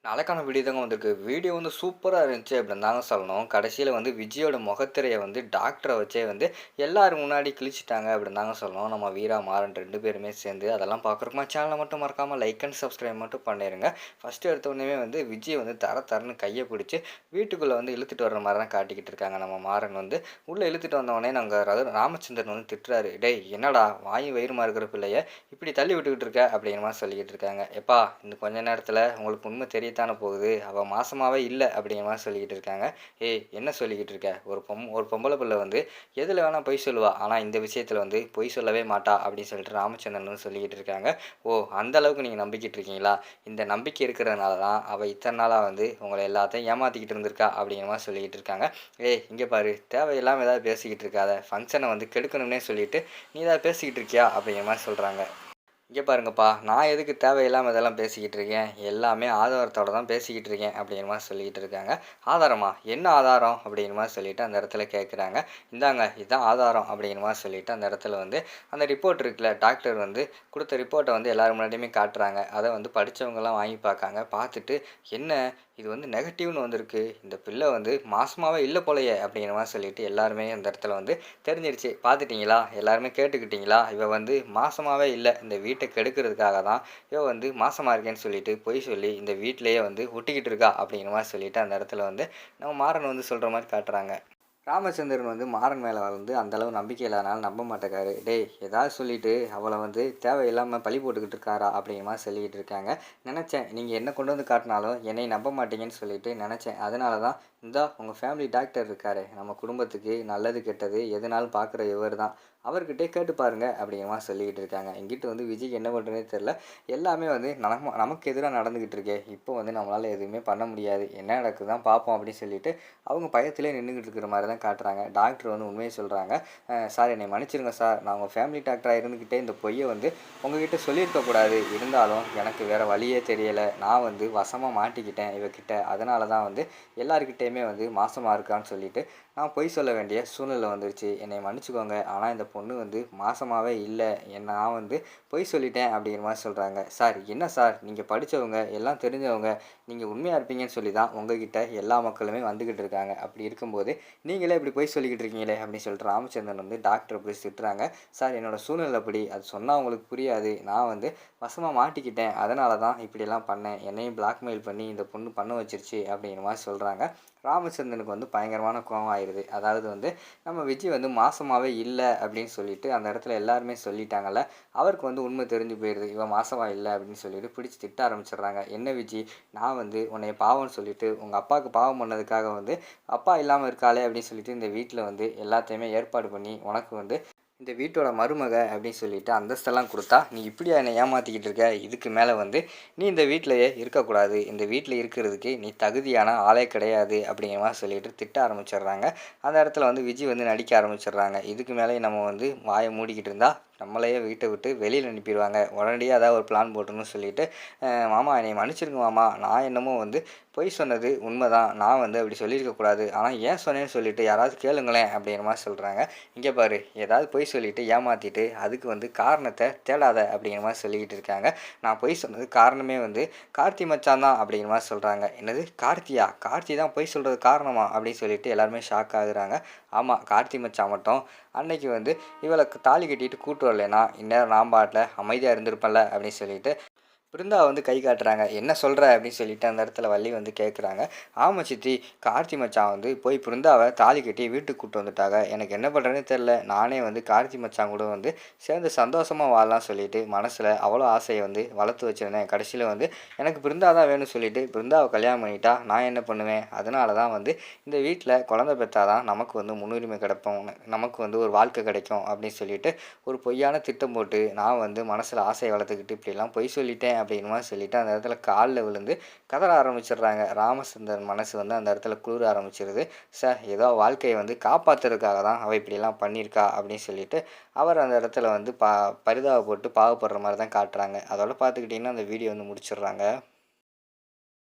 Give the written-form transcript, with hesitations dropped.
நாளைக்கான வீடியோ தாங்க வந்திருக்கு. வீடியோ வந்து சூப்பரா இருந்துச்சு அப்படின்னு தாங்க சொல்லணும். கடைசியில வந்து விஜயோட முகத்திரைய வந்து டாக்டர வச்சே வந்து எல்லாரும் முன்னாடி கிழிச்சிட்டாங்க அப்படின்னு தாங்க சொல்லணும். நம்ம வீரா, மாறன் 2 பேருமே சேர்ந்து. அதெல்லாம் பார்க்குறக்குமா சேனல மட்டும் மறக்காம லைக் அண்ட் சப்ஸ்கிரைப் மட்டும் பண்ணிருங்க. ஃபர்ஸ்ட்டு எடுத்த உடனேவே வந்து விஜய் வந்து தர தரன்னு கைய பிடிச்சு வீட்டுக்குள்ள வந்து இழுத்துட்டு வர்ற மாரி தான் காட்டிக்கிட்டு இருக்காங்க. நம்ம மாறன் வந்து உள்ள இழுத்துட்டு வந்தவுடனே நாங்க ராமச்சந்திரன் வந்து திட்டுறாரு. "டேய் என்னடா வாயும் வயிறுமா இருக்கிற பிள்ளைய இப்படி தள்ளி விட்டுக்கிட்டு இருக்க?" அப்படிங்கிற மாரி சொல்லிக்கிட்டு இருக்காங்க. "எப்பா இன்னும் கொஞ்ச நேரத்தில உங்களுக்கு உண்மை தெரியத்தானே போகுது. அவ மாசமாவே இல்ல." அப்படிங்கிற மாரி சொல்லிக்கிட்டு இருக்காங்க. "ஏய் என்ன சொல்லிக்கிட்டு இருக்க? ஒரு பொம்பள புள்ள வந்து எதுல வேணா பொய் சொல்லுவா. ஆனா இந்த விஷயத்தில வந்து பொய் சொல்லவே மாட்டா." அப்படின்னு சொல்லிட்டு ராமச்சந்திரன் வந்து சொல்லிக்கிட்டு இருக்காங்க. "ஓ! அந்த அளவுக்கு நீங்க நம்பிக்கிட்டு இருக்கீங்களா? இந்த நம்பிக்கை இருக்கிறதுனால தான் அவ இத்தன நாளா வந்து உங்கள எல்லாத்தையும் ஏமாத்திக்கிட்டு இருந்திருக்கா." அப்படிங்கிற மாரி சொல்லிக்கிட்டு இருக்காங்க. "ஏய் இங்க பாரு தேவையில்லாம ஏதாவது பேசிக்கிட்டு இருக்காத. ஃபங்ஷன வந்து கெடுக்கணும்னே சொல்லிட்டு நீ ஏதாவது பேசிக்கிட்டு இருக்கியா?" அப்படிங்கிற மாரி சொல்றாங்க. இங்க பாருங்கப்பா, நான் எதுக்கு தேவையில்லாம இதெல்லாம் பேசிக்கிட்டு இருக்கேன். எல்லாமே ஆதாரத்தோட தான் பேசிக்கிட்டு இருக்கேன் அப்படிங்கிற மாரி சொல்லிக்கிட்டு இருக்காங்க. ஆதாரமா? என்ன ஆதாரம்? அப்படிங்கிற மாரி சொல்லிட்டு அந்த இடத்துல கேட்குறாங்க. இந்தாங்க இதான் ஆதாரம் அப்படிங்கிற மாரி சொல்லிட்டு அந்த இடத்துல வந்து அந்த ரிப்போர்ட் இருக்குல்ல, டாக்டர் வந்து குடுத்த ரிப்போர்ட்ட வந்து எல்லார் முன்னாடியுமே காட்டுறாங்க. அத வந்து படிச்சவங்கலாம் வாங்கி பார்க்காங்க. பார்த்துட்டு, "என்ன இது வந்து நெகட்டிவ்னு வந்திருக்கு. இந்த பிள்ளை வந்து மாசமாவே இல்ல போலயே!" அப்படிங்கிற மாரி சொல்லிட்டு எல்லாருமே அந்த இடத்துல வந்து தெரிஞ்சிருச்சு. பார்த்துட்டீங்களா? எல்லாருமே கேட்டுக்கிட்டீங்களா? இவ வந்து மாசமாவே இல்ல. இந்த வீட்ட கெடுக்கிறதுக்காக தான் இவ வந்து மாசமா இருக்கேன்னு சொல்லிட்டு பொய் சொல்லி இந்த வீட்லயே வந்து ஒட்டிக்கிட்டு இருக்கா அப்படிங்கிற மாரி சொல்லிட்டு அந்த இடத்துல வந்து நம்ம மாறன் வந்து சொல்ற மாரி காட்டுறாங்க. ராமச்சந்திரன் வந்து மாறன் மேல வந்து அந்த அளவு நம்பிக்கை இல்லாதனால நம்ப மாட்டேங்காரு. "டேய் ஏதாவது சொல்லிட்டு அவள வந்து தேவையில்லாம பழி போட்டுக்கிட்டு இருக்காரா?" அப்படிங்கிற மாரி சொல்லிக்கிட்டு இருக்காங்க. "நெனச்சேன் நீங்க என்ன கொண்டு வந்து காட்டினாலும் என்னைய நம்ப மாட்டீங்கன்னு சொல்லிட்டு நெனச்சேன். அதனால தான் இந்தா உங்க ஃபேமிலி டாக்டர் இருக்காரே, நம்ம குடும்பத்துக்கு நல்லது கெட்டது எதுனாலும் பார்க்குற இவர் தான். அவர்கிட்டயே கேட்டு பாருங்க." அப்படிங்கிற மாரி சொல்லிக்கிட்டு இருக்காங்க. இங்கிட்டு வந்து விஜய்க்கு என்ன பண்றதுன்னே தெரியல. எல்லாமே வந்து நமக்கு எதிரா நடந்துகிட்டு இருக்கே. இப்போ வந்து நம்மளால எதுவுமே பண்ண முடியாது. என்ன நடக்குதுதான் பார்ப்போம் அப்படின்னு சொல்லிட்டு அவங்க பயத்திலே நின்னுகிட்டு இருக்கிற மாரி தான் காட்டுறாங்க. டாக்டர் வந்து உண்மைய சொல்றாங்க. சார் என்னைய மன்னிச்சிடுங்க சார். நான் உங்க ஃபேமிலி டாக்டரா இருந்துக்கிட்டே இந்த பொய்ய வந்து உங்ககிட்ட சொல்லியிருக்க கூடாது. இருந்தாலும் எனக்கு வேற வழியே தெரியல. நான் வந்து வசமா மாட்டிக்கிட்டேன் இவகிட்ட. அதனால தான் வந்து எல்லார்கிட்டயுமே வந்து மாசமா இருக்கான்னு சொல்லிட்டு நான் பொய் சொல்ல வேண்டிய சூழ்நிலை வந்துருச்சு. என்னைய மன்னிச்சுக்கோங்க. ஆனா இந்த பொண்ணு வந்து மாசமாவே இல்ல. நான் வந்து பொய் சொல்லிட்டேன் அப்படிங்கிற மாரி சொல்றாங்க. சார் என்ன சார் நீங்க படிச்சவங்க, எல்லாம் தெரிஞ்சவங்க. நீங்க உண்மையா இருப்பீங்கன்னு சொல்லி தான் உங்ககிட்ட எல்லா மக்களுமே வந்துகிட்டு இருக்காங்க. அப்படி இருக்கும்போது நீங்களே இப்படி பொய் சொல்லிக்கிட்டு இருக்கீங்களே அப்படின்னு சொல்லிட்டு ராமச்சந்திரன் வந்து டாக்டர போய் திட்டுறாங்க. சார் என்னோட சூழ்நிலை அப்படி. அது சொன்னா உங்களுக்கு புரியாது. நான் வந்து வசமா மாட்டிக்கிட்டேன். அதனால தான் இப்படியெல்லாம் பண்ணேன். என்னையும் பிளாக்மெயில் பண்ணி இந்த பொண்ணு பண்ண வச்சுருச்சு அப்படிங்கிற மாரி சொல்றாங்க. ராமச்சந்திரனுக்கு வந்து பயங்கரமான கோவம் ஆயிருது. அதாவது வந்து நம்ம விஜய் வந்து மாசமாவே இல்ல அப்படின்னு சொல்லிட்டு அந்த இடத்துல எல்லாருமே சொல்லிட்டாங்கல்ல. அவருக்கு வந்து உண்மை தெரிஞ்சு போயிருது. இவ மாசமா இல்ல அப்படின்னு சொல்லிட்டு பிடிச்சு திட்ட ஆரம்பிச்சுடுறாங்க. "என்ன விஜி, நான் வந்து உன்னைய பாவம்ன்னு சொல்லிட்டு உங்க அப்பாவுக்கு பாவம் பண்ணதுக்காக வந்து அப்பா இல்லாம இருக்காளே அப்படின்னு சொல்லிட்டு இந்த வீட்ல வந்து எல்லாத்தையுமே ஏற்பாடு பண்ணி உனக்கு வந்து இந்த வீட்டோட மருமக அப்படின்னு சொல்லிட்டு அந்தஸ்தெல்லாம் குடுத்தா, நீ இப்படியா என்னை ஏமாத்திக்கிட்டு இருக்க? இதுக்கு மேல வந்து நீ இந்த வீட்லயே இருக்கக்கூடாது. இந்த வீட்ல இருக்கிறதுக்கு நீ தகுதியான ஆளே கிடையாது." அப்படிங்கிற மாரி சொல்லிட்டு திட்ட ஆரம்பிச்சுடுறாங்க. அந்த இடத்துல வந்து விஜய் வந்து நடிக்க ஆரம்பிச்சுடுறாங்க. இதுக்கு மேலயும் நம்ம வந்து வாய மூடிக்கிட்டு இருந்தா நம்மளையே வீட்ட விட்டு வெளியில அனுப்பிருவாங்க. உடனடியா ஏதாவது ஒரு பிளான் போடணும்னு சொல்லிட்டு, மாமா என்னைய மன்னிச்சிடுங்க மாமா. நான் என்னமோ வந்து பொய் சொன்னது உண்மதான். நான் வந்து அப்படி சொல்லியிருக்க கூடாது. ஆனா ஏன் சொன்னேன்னு சொல்லிட்டு யாராவது கேளுங்களேன்." அப்படிங்கிற மாரி சொல்றாங்க. "இங்க பாரு ஏதாவது பொய் சொல்லிட்டு ஏமாத்திட்டு அதுக்கு வந்து காரணத்த தேடாத." அப்படிங்கிற மாரி சொல்லிக்கிட்டு இருக்காங்க. "நான் பொய் சொன்னதுக்கு காரணமே வந்து கார்த்தி மச்சான் தான்." அப்படிங்கிற மாரி சொல்றாங்க. "என்னது கார்த்தியா? கார்த்தி தான் பொய் சொல்றதுக்கு காரணமா?" அப்படின்னு சொல்லிட்டு எல்லாருமே ஷாக் ஆகுறாங்க. ஆமா கார்த்தி மச்சான் மட்டும் அன்னைக்கு வந்து இவள தாலி கட்டிட்டு கூட்டு வரலைன்னா, இந்நேரம் நான் பாட்டுல அமைதியா இருந்திருப்பேன்ல அப்படின்னு சொல்லிட்டு பிருந்தா வந்து கை காட்டுறாங்க. "என்ன சொல்ற?" அப்படின்னு சொல்லிட்டு அந்த இடத்துல வள்ளி வந்து கேட்குறாங்க. "ஆமா சித்தி, கார்த்தி மச்சான் வந்து போய் பிருந்தாவ தாலி கட்டி வீட்டுக்கு கூட்டு வந்துட்டாங்க. எனக்கு என்ன பண்ணுறதுன்னே தெரில. நானே வந்து கார்த்தி மச்சான் கூட வந்து சேர்ந்து சந்தோஷமா வாழலாம்னு சொல்லிட்டு மனசில் அவ்வளோ ஆசையை வந்து வளர்த்து வச்சுருந்தேன். கடைசியில் வந்து எனக்கு பிருந்தா தான் வேணும்னு சொல்லிட்டு பிருந்தாவை கல்யாணம் பண்ணிட்டா நான் என்ன பண்ணுவேன்? அதனால தான் வந்து இந்த வீட்டில் குழந்தை பெற்றா தான் நமக்கு வந்து முன்னுரிமை கிடைப்போம். நமக்கு வந்து ஒரு வாழ்க்கை கிடைக்கும்." அப்படின்னு சொல்லிட்டு ஒரு பொய்யான திட்டம் போட்டு நான் வந்து மனசில் ஆசையை வளர்த்துக்கிட்டு இப்படிலாம் பொய் சொல்லிட்டேன் அப்படிங்கிற மாரி சொல்லிட்டு அந்த இடத்துல காலில் விழுந்து கதற ஆரம்பிச்சிடுறாங்க. ராமச்சந்திரன் மனசு வந்து அந்த இடத்துல குளிர ஆரம்பிச்சிருது. ஏதோ வாழ்க்கையை வந்து காப்பாத்துறதுக்காக தான் அவ இப்படிலாம் பண்ணியிருக்கா அப்படின்னு சொல்லிட்டு அவர் அந்த இடத்துல வந்து பரிதாபப்பட்டு பாவப்படுற மாரி தான் காட்டுறாங்க. அதோட பார்த்துக்கிட்டிங்கன்னா அந்த வீடியோ வந்து முடிச்சிடுறாங்க.